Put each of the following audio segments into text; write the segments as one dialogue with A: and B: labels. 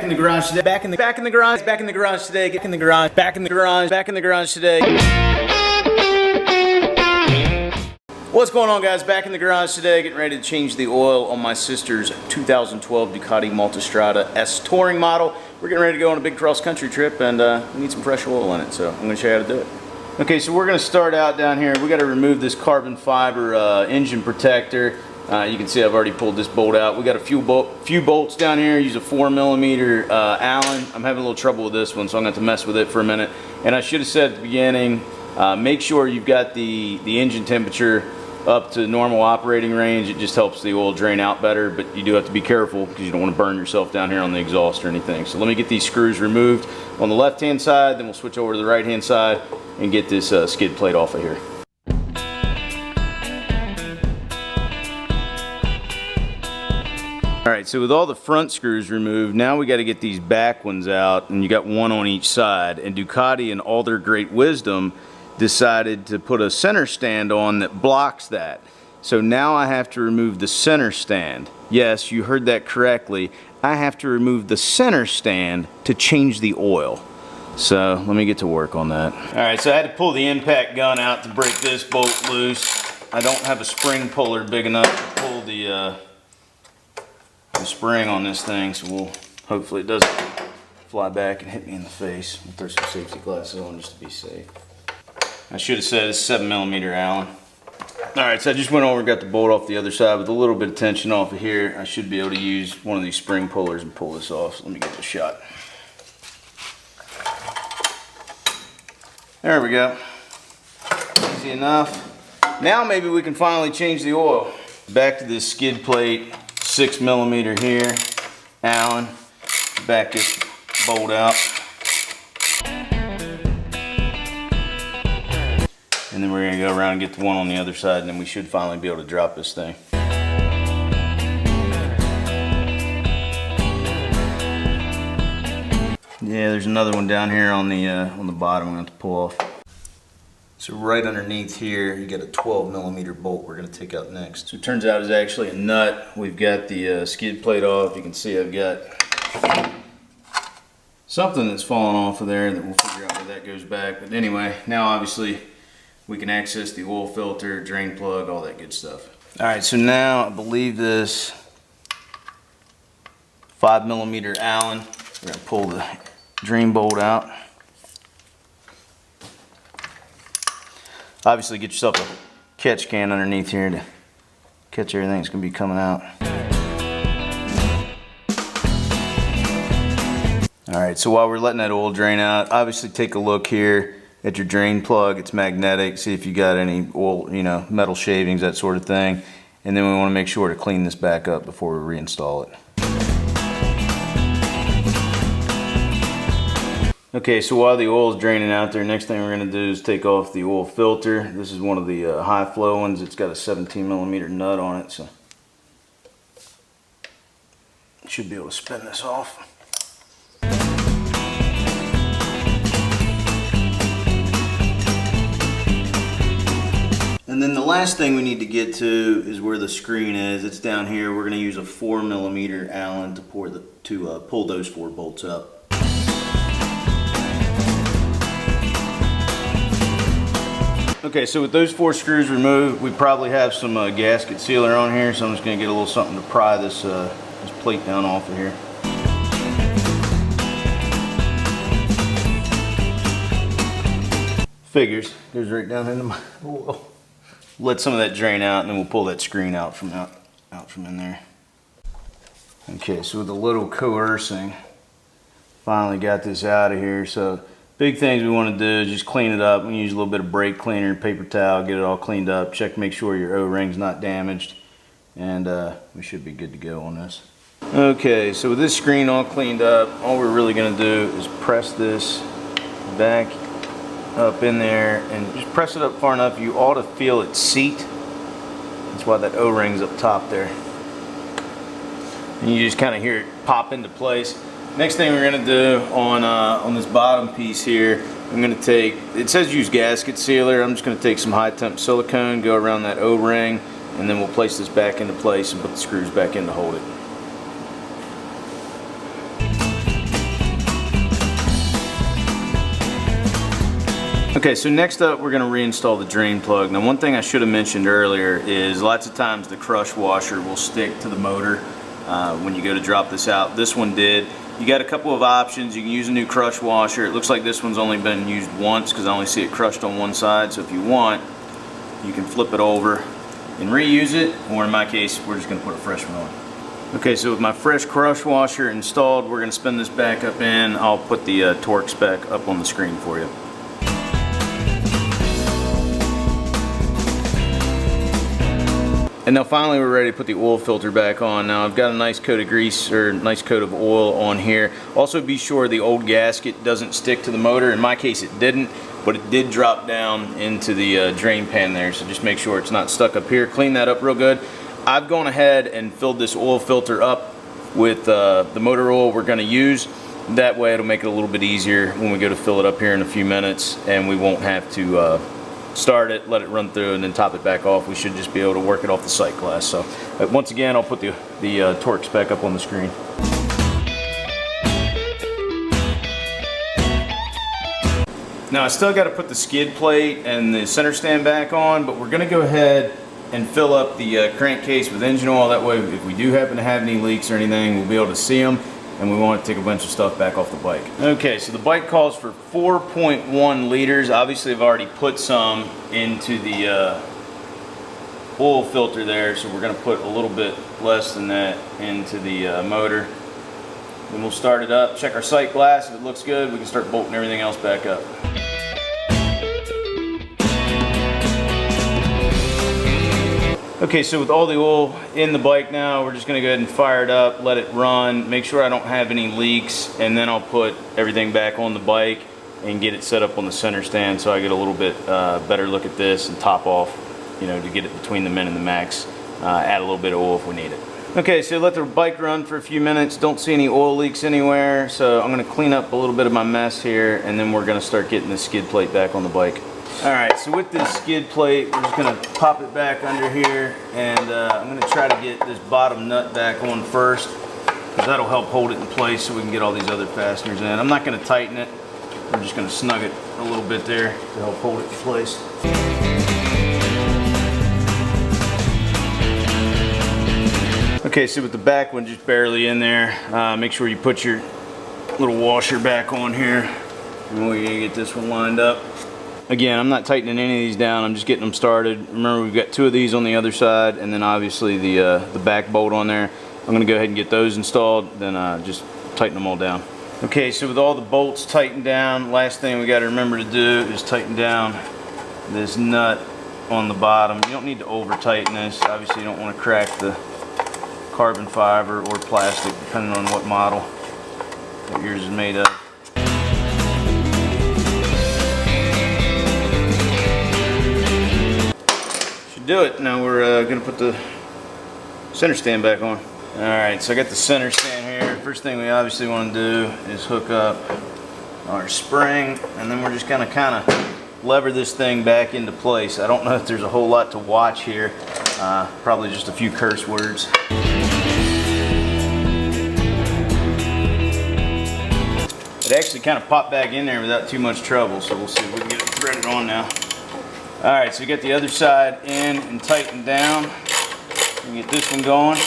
A: in the garage today. Back in the garage today. Get in the garage. Back in the garage today. What's going on, guys? Back in the garage today, getting ready to change the oil on my sister's 2012 Ducati Multistrada S touring model. We're getting ready to go on a big cross-country trip, and we need some fresh oil in it, so I'm going to show you how to do it. Okay, so we're going to start out down here. We got to remove this carbon fiber engine protector. You can see I've already pulled this bolt out. We got a few bolts down here. Use a 4mm Allen. I'm having a little trouble with this one, so I'm going to have to mess with it for a minute. And I should have said at the beginning, make sure you've got the engine temperature up to normal operating range. It just helps the oil drain out better, but you do have to be careful because you don't want to burn yourself down here on the exhaust or anything. So let me get these screws removed on the left hand side, then we'll switch over to the right hand side and get this skid plate off of here. Alright, so with all the front screws removed, now we got to get these back ones out, and you got one on each side. And Ducati, in all their great wisdom, decided to put a center stand on that blocks that. So now I have to remove the center stand. Yes, you heard that correctly. I have to remove the center stand to change the oil. So let me get to work on that. Alright, so I had to pull the impact gun out to break this bolt loose. I don't have a spring puller big enough to pull the spring on this thing, so hopefully it doesn't fly back and hit me in the face. We'll throw some safety glasses on just to be safe. I should have said it's 7mm Allen. Alright, so I just went over and got the bolt off the other side with a little bit of tension off of here. I should be able to use one of these spring pullers and pull this off. So let me give it a shot. There we go. Easy enough. Now maybe we can finally change the oil. Back to this skid plate, 6mm here, Allen. Back this bolt out. And then we're going to go around and get the one on the other side, and then we should finally be able to drop this thing. Yeah, there's another one down here on the bottom I'm going to have to pull off. So right underneath here, you got a 12mm bolt we're going to take out next. So it turns out it's actually a nut. We've got the skid plate off. You can see I've got something that's fallen off of there that we'll figure out where that goes back. But anyway, now obviously we can access the oil filter, drain plug, all that good stuff. Alright, so now I believe this 5mm Allen, we're going to pull the drain bolt out. Obviously get yourself a catch can underneath here to catch everything that's going to be coming out. Alright, so while we're letting that oil drain out, obviously take a look here at your drain plug. It's magnetic. See if you got any oil, metal shavings, that sort of thing. And then we want to make sure to clean this back up before we reinstall it. Okay, so while the oil is draining out there, next thing we're going to do is take off the oil filter. This is one of the high flow ones. It's got a 17mm nut on it, so should be able to spin this off. And then the last thing we need to get to is where the screen is. It's down here. We're going to use a 4mm Allen to pull those 4 bolts up. Okay, so with those 4 screws removed, we probably have some gasket sealer on here, so I'm just going to get a little something to pry this plate down off of here. Figures. Goes right down into my oil. Let some of that drain out, and then we'll pull that screen out from in there. Okay, so with a little coercing, finally got this out of here. So big things we want to do is just clean it up. We use a little bit of brake cleaner and paper towel, get it all cleaned up. Check to make sure your O-ring's not damaged, and we should be good to go on this. Okay, so with this screen all cleaned up, all we're really going to do is press this back up in there and just press it up far enough you ought to feel it seat. That's why that O-ring's up top there. And you just kind of hear it pop into place. Next thing we're going to do on this bottom piece here, I'm going to take, it says use gasket sealer. I'm just going to take some high temp silicone, go around that O-ring, and then we'll place this back into place and put the screws back in to hold it. Okay, so next up we're going to reinstall the drain plug. Now one thing I should have mentioned earlier is lots of times the crush washer will stick to the motor when you go to drop this out. This one did. You got a couple of options. You can use a new crush washer. It looks like this one's only been used once because I only see it crushed on one side. So if you want, you can flip it over and reuse it, or in my case, we're just going to put a fresh one on. Okay, so with my fresh crush washer installed, we're going to spin this back up in. I'll put the torque spec up on the screen for you. And now finally we're ready to put the oil filter back on. Now I've got a nice coat of grease, or nice coat of oil on here. Also be sure the old gasket doesn't stick to the motor. In my case it didn't, but it did drop down into the drain pan there. So just make sure it's not stuck up here. Clean that up real good. I've gone ahead and filled this oil filter up with the motor oil we're going to use. That way it'll make it a little bit easier when we go to fill it up here in a few minutes, and we won't have to start it, let it run through, and then top it back off. We should just be able to work it off the sight glass. So once again, I'll put the torque spec up on the screen. Now I still got to put the skid plate and the center stand back on, but we're going to go ahead and fill up the crankcase with engine oil. That way if we do happen to have any leaks or anything, we'll be able to see them, and we won't take a bunch of stuff back off the bike. Okay, so the bike calls for 4.1 liters. Obviously I've already put some into the oil filter there, so we're going to put a little bit less than that into the motor. Then we'll start it up, check our sight glass. If it looks good, we can start bolting everything else back up. Okay, so with all the oil in the bike now, we're just going to go ahead and fire it up, let it run, make sure I don't have any leaks, and then I'll put everything back on the bike and get it set up on the center stand so I get a little bit better look at this and top off, you know, to get it between the min and the max. Add a little bit of oil if we need it. Okay, so let the bike run for a few minutes. Don't see any oil leaks anywhere, so I'm going to clean up a little bit of my mess here, and then we're going to start getting the skid plate back on the bike. Alright, so with this skid plate, we're just going to pop it back under here, and I'm going to try to get this bottom nut back on first, because that'll help hold it in place so we can get all these other fasteners in. I'm not going to tighten it, we're just going to snug it a little bit there to help hold it in place. Okay, so with the back one just barely in there, make sure you put your little washer back on here, and we're going to get this one lined up. Again, I'm not tightening any of these down, I'm just getting them started. Remember, we've got two of these on the other side, and then obviously the back bolt on there. I'm going to go ahead and get those installed, then just tighten them all down. Okay, so with all the bolts tightened down, last thing we got to remember to do is tighten down this nut on the bottom. You don't need to over tighten this. Obviously you don't want to crack the carbon fiber or plastic, depending on what model that yours is made of. Do it. Now we're going to put the center stand back on. Alright, so I got the center stand here. First thing we obviously want to do is hook up our spring, and then we're just going to kind of lever this thing back into place. I don't know if there's a whole lot to watch here. Probably just a few curse words. It actually kind of popped back in there without too much trouble, so we'll see if we can get it threaded on now. Alright, so we get the other side in and tightened down. We get this one going.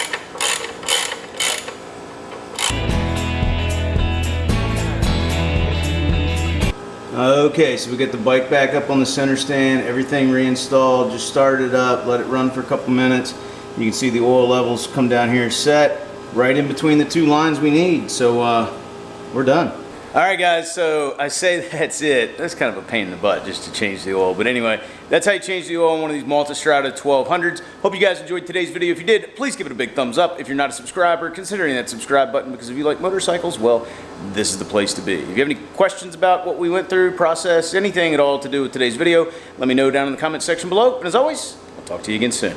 A: Okay, so we get the bike back up on the center stand, everything reinstalled, just started it up, let it run for a couple minutes. You can see the oil levels come down here set, right in between the two lines we need. So we're done. Alright guys, so I say that's it. That's kind of a pain in the butt just to change the oil. But anyway, that's how you change the oil on one of these Multistrada 1200s. Hope you guys enjoyed today's video. If you did, please give it a big thumbs up. If you're not a subscriber, consider hitting that subscribe button, because if you like motorcycles, well, this is the place to be. If you have any questions about what we went through, process, anything at all to do with today's video, let me know down in the comment section below. And as always, I'll talk to you again soon.